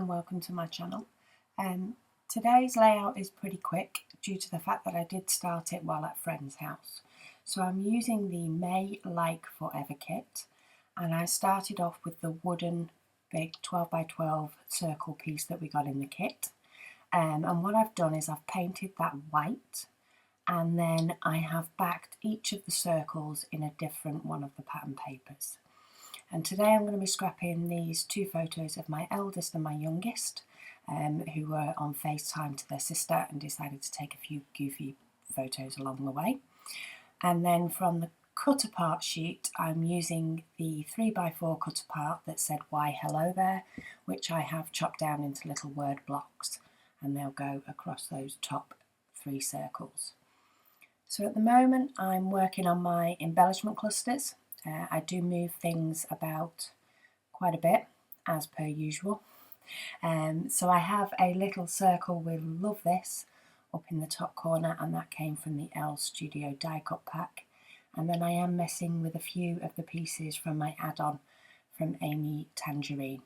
and welcome to my channel. Today's layout is pretty quick due to the fact that I did start it while at a friend's house. So I'm using the May Like Forever kit, and I started off with the wooden big 12 by 12 circle piece that we got in the kit. And what I've done is I've painted that white, and then I have backed each of the circles in a different one of the pattern papers. And today I'm going to be scrapping these two photos of my eldest and my youngest, who were on FaceTime to their sister and decided to take a few goofy photos along the way. And then from the cut apart sheet, I'm using the 3x4 cut apart that said "Why Hello There," which I have chopped down into little word blocks, and they'll go across those top 3 circles. So at the moment I'm working on my embellishment clusters. I do move things about quite a bit, as per usual. So I have a little circle with "Love This" up in the top corner, and that came from the Elle Studio die cut pack. And then I am messing with a few of the pieces from my add-on from Amy Tangerine.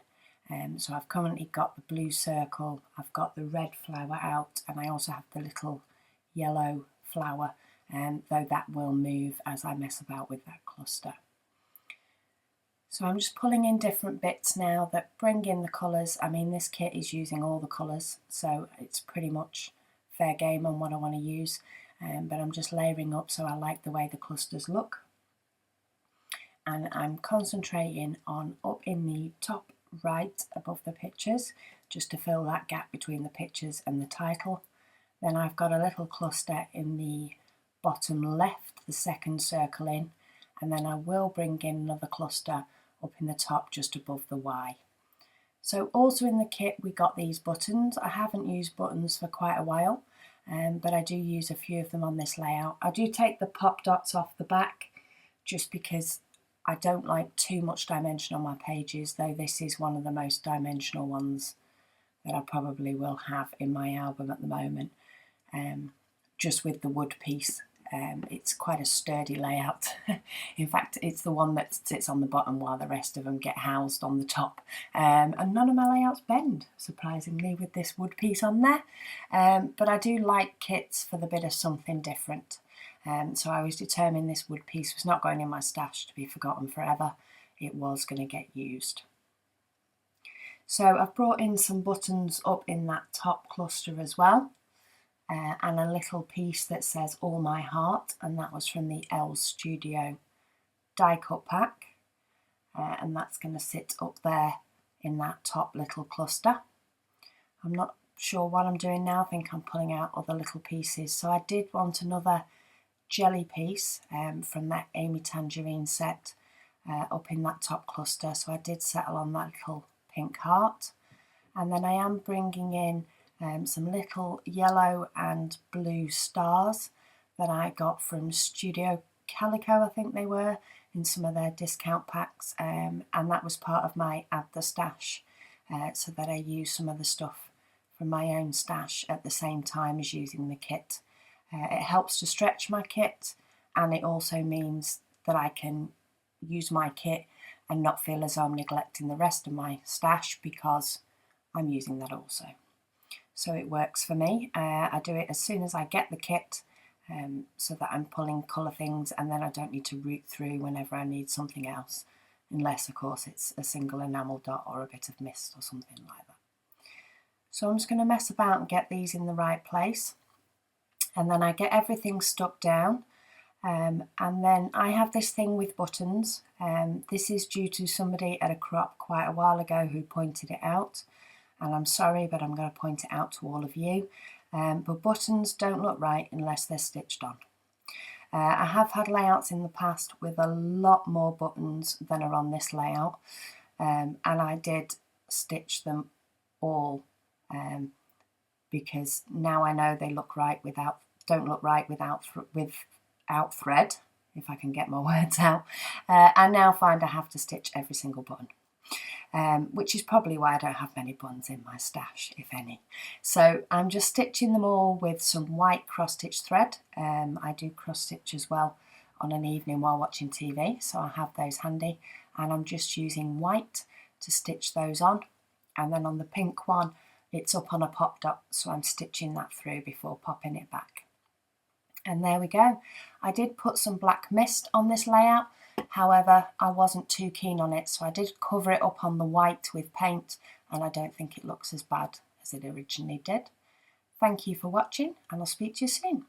So I've currently got the blue circle, I've got the red flower out, and I also have the little yellow flower, though that will move as I mess about with that cluster. So I'm just pulling in different bits now that bring in the colours. I mean, this kit is using all the colours, so it's pretty much fair game on what I want to use. But I'm just layering up, so I like the way the clusters look. And I'm concentrating on up in the top right above the pictures, just to fill that gap between the pictures and the title. Then I've got a little cluster in the bottom left, the second circle in, and then I will bring in another cluster up in the top just above the Y. So also in the kit we got these buttons. I haven't used buttons for quite a while, but I do use a few of them on this layout. I do take the pop dots off the back just because I don't like too much dimension on my pages, though this is one of the most dimensional ones that I probably will have in my album at the moment, just with the wood piece. It's quite a sturdy layout. In fact, it's the one that sits on the bottom while the rest of them get housed on the top. And none of my layouts bend, surprisingly, with this wood piece on there. But I do like kits for the bit of something different. So I was determined this wood piece was not going in my stash to be forgotten forever. It was going to get used. So I've brought in some buttons up in that top cluster as well. And a little piece that says "All My Heart," and that was from the Elle Studio die cut pack, and that's going to sit up there in that top little cluster. I'm not sure what I'm doing now. I think I'm pulling out other little pieces. So I did want another jelly piece from that Amy Tangerine set up in that top cluster, so I did settle on that little pink heart. And then I am bringing in some little yellow and blue stars that I got from Studio Calico, I think they were, in some of their discount packs, and that was part of my add the stash, so that I use some of the stuff from my own stash at the same time as using the kit. It helps to stretch my kit, and it also means that I can use my kit and not feel as though I'm neglecting the rest of my stash because I'm using that also. So it works for me. I do it as soon as I get the kit, so that I'm pulling colour things, and then I don't need to root through whenever I need something else, unless of course it's a single enamel dot or a bit of mist or something like that. So I'm just going to mess about and get these in the right place, and then I get everything stuck down, and then I have this thing with buttons. This is due to somebody at a crop quite a while ago who pointed it out. And I'm sorry, but I'm going to point it out to all of you. But buttons don't look right unless they're stitched on. I have had layouts in the past with a lot more buttons than are on this layout, and I did stitch them all because now I know they look right don't look right without thread, if I can get my words out. I now find I have to stitch every single button. Which is probably why I don't have many buttons in my stash, if any. So I'm just stitching them all with some white cross-stitch thread. I do cross-stitch as well on an evening while watching TV, so I have those handy, and I'm just using white to stitch those on. and then on the pink one it's up on a pop dot, so I'm stitching that through before popping it back. And there we go. I did put some black mist on this layout, however I wasn't too keen on it, so I did cover it up on the white with paint, and I don't think it looks as bad as it originally did. Thank you for watching, and I'll speak to you soon.